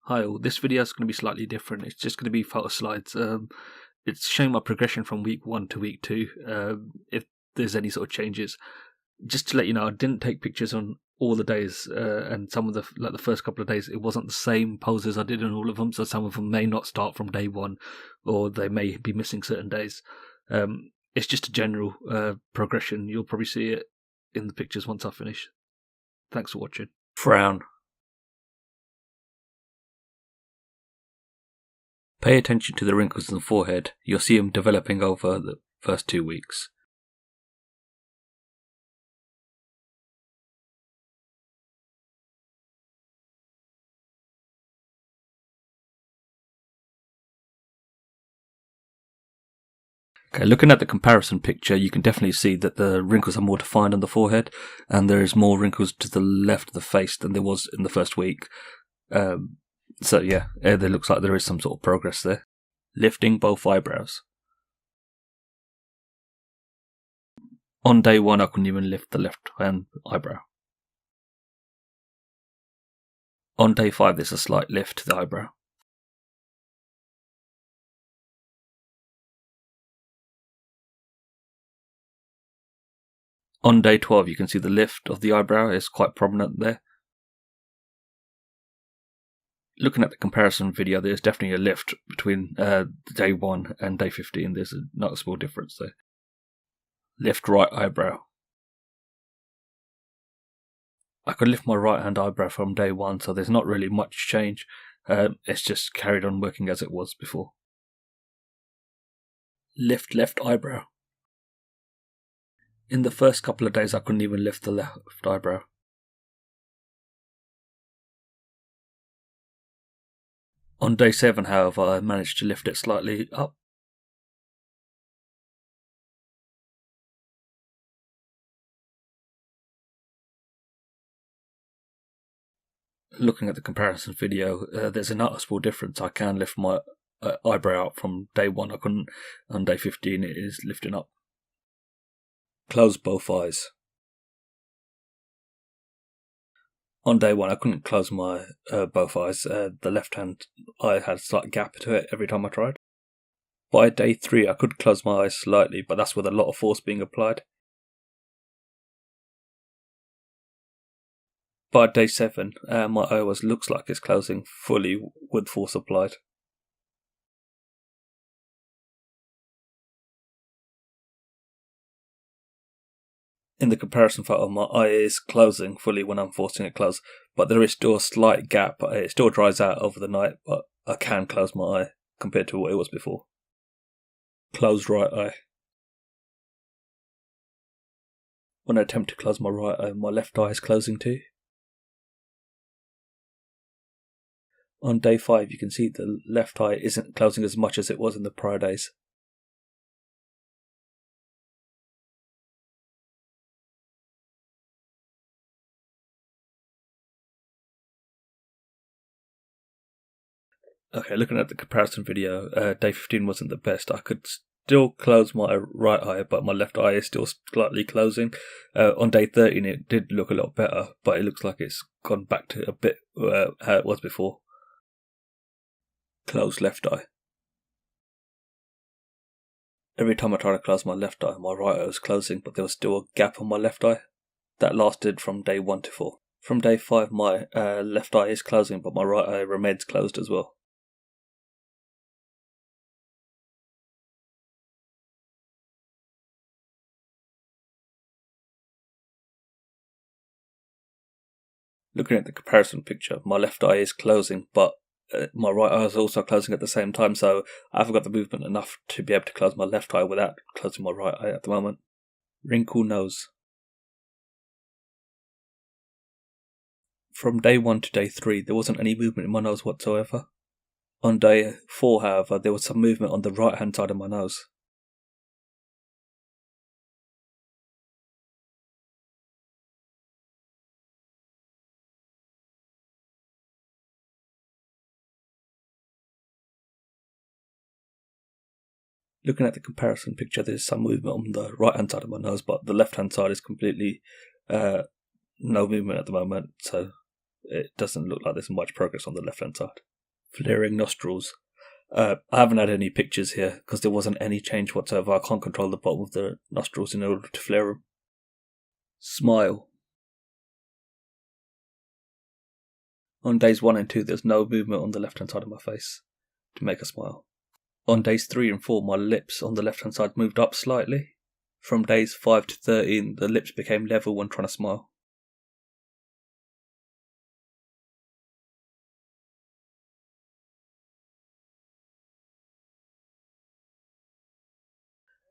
Hi all, this video is going to be slightly different. It's just going to be photo slides. It's showing my progression from week 1 to week 2, if there's any sort of changes. Just to let you know, I didn't take pictures on all the days, and some of the first couple of days, it wasn't the same poses I did on all of them, so some of them may not start from day 1, or they may be missing certain days. It's just a general progression. You'll probably see it in the pictures once I finish. Thanks for watching. Frown. Pay attention to the wrinkles in the forehead. You'll see them developing over the first 2 weeks. Okay, looking at the comparison picture, you can definitely see that the wrinkles are more defined on the forehead, and there is more wrinkles to the left of the face than there was in the first week. So yeah, it looks like there is some sort of progress there. Lifting both eyebrows. On day 1, I couldn't even lift the left hand eyebrow. On day 5, there's a slight lift to the eyebrow. On day 12, you can see the lift of the eyebrow is quite prominent there. Looking at the comparison video, there's definitely a lift between day 1 and day 15. There's a noticeable difference there. Lift right eyebrow. I could lift my right hand eyebrow from day 1, so there's not really much change. It's just carried on working as it was before. Lift left eyebrow. In the first couple of days, I couldn't even lift the left eyebrow. On day 7, however, I managed to lift it slightly up. Looking at the comparison video, there's a noticeable difference. I can lift my eyebrow up from day 1. I couldn't. On day 15, it is lifting up. Close both eyes. On day 1, I couldn't close my both eyes. The left hand eye had a slight gap to it every time I tried. By day 3, I could close my eyes slightly, but that's with a lot of force being applied. By day 7, my eye looks like it's closing fully with force applied. In the comparison photo, my eye is closing fully when I'm forcing it close, but there is still a slight gap. It still dries out over the night, but I can close my eye compared to what it was before. Closed right eye. When I attempt to close my right eye, my left eye is closing too. On day 5, you can see the left eye isn't closing as much as it was in the prior days. Okay, looking at the comparison video, day 15 wasn't the best. I could still close my right eye, but my left eye is still slightly closing. On day 13, it did look a lot better, but it looks like it's gone back to a bit how it was before. Closed left eye. Every time I tried to close my left eye, my right eye was closing, but there was still a gap on my left eye. That lasted from day 1 to 4. From day 5, my left eye is closing, but my right eye remains closed as well. Looking at the comparison picture, my left eye is closing, but my right eye is also closing at the same time, so I haven't got the movement enough to be able to close my left eye without closing my right eye at the moment. Wrinkle nose. From day 1 to day 3, there wasn't any movement in my nose whatsoever. On day 4, however, there was some movement on the right hand side of my nose. Looking at the comparison picture, there's some movement on the right hand side of my nose, but the left hand side is completely no movement at the moment, so it doesn't look like there's much progress on the left hand side. Flaring nostrils. I haven't had any pictures here because there wasn't any change whatsoever. I can't control the bottom of the nostrils in order to flare them. Smile. On days 1 and 2, there's no movement on the left-hand side of my face to make a smile. On days 3 and 4, my lips on the left-hand side moved up slightly. From days 5 to 13, the lips became level when trying to smile.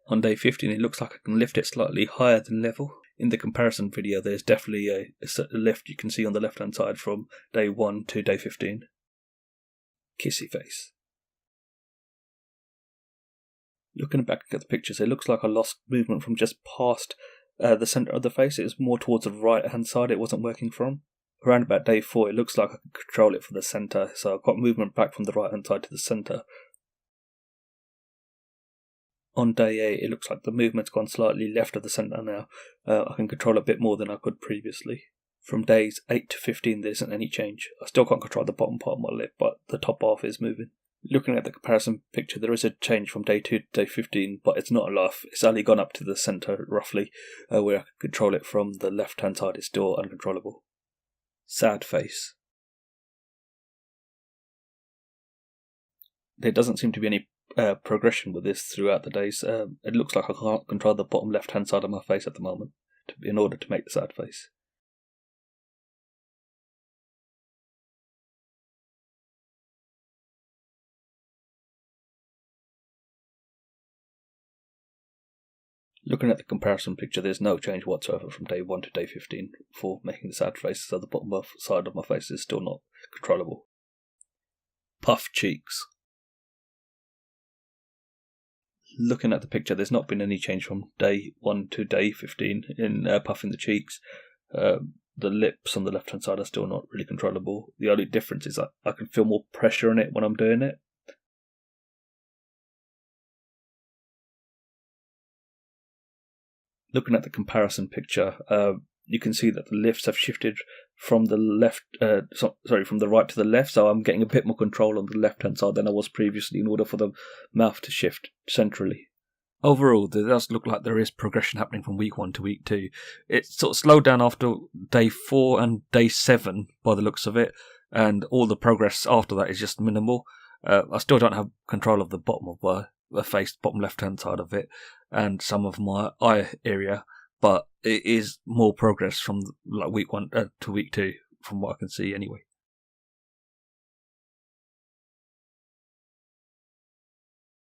On day 15, it looks like I can lift it slightly higher than level. In the comparison video, there's definitely a lift you can see on the left-hand side from day 1 to day 15. Kissy face. Looking back at the pictures, it looks like I lost movement from just past the centre of the face. It was more towards the right-hand side it wasn't working from. Around about day 4, it looks like I can control it from the centre, so I've got movement back from the right-hand side to the centre. On day 8, it looks like the movement's gone slightly left of the centre now. I can control a bit more than I could previously. From days 8 to 15, there isn't any change. I still can't control the bottom part of my lip, but the top half is moving. Looking at the comparison picture, there is a change from day 2 to day 15, but it's not enough. It's only gone up to the centre, roughly, where I can control it from the left-hand side. It's still uncontrollable. Sad face. There doesn't seem to be any progression with this throughout the days. It looks like I can't control the bottom left-hand side of my face at the moment in order to make the sad face. Looking at the comparison picture, there's no change whatsoever from day 1 to day 15 for making the sad face, so the bottom side of my face is still not controllable. Puffed cheeks. Looking at the picture, there's not been any change from day 1 to day 15 in puffing the cheeks. The lips on the left-hand side are still not really controllable. The only difference is that I can feel more pressure on it when I'm doing it. Looking at the comparison picture, you can see that the lifts have shifted from the from the right to the left, so I'm getting a bit more control on the left-hand side than I was previously in order for the mouth to shift centrally. Overall, there does look like there is progression happening from week 1 to week 2. It sort of slowed down after day 4 and day 7 by the looks of it, and all the progress after that is just minimal. I still don't have control of the bottom of the face, bottom left-hand side of it, and some of my eye area, but it is more progress from like week 1 to week 2 from what I can see anyway.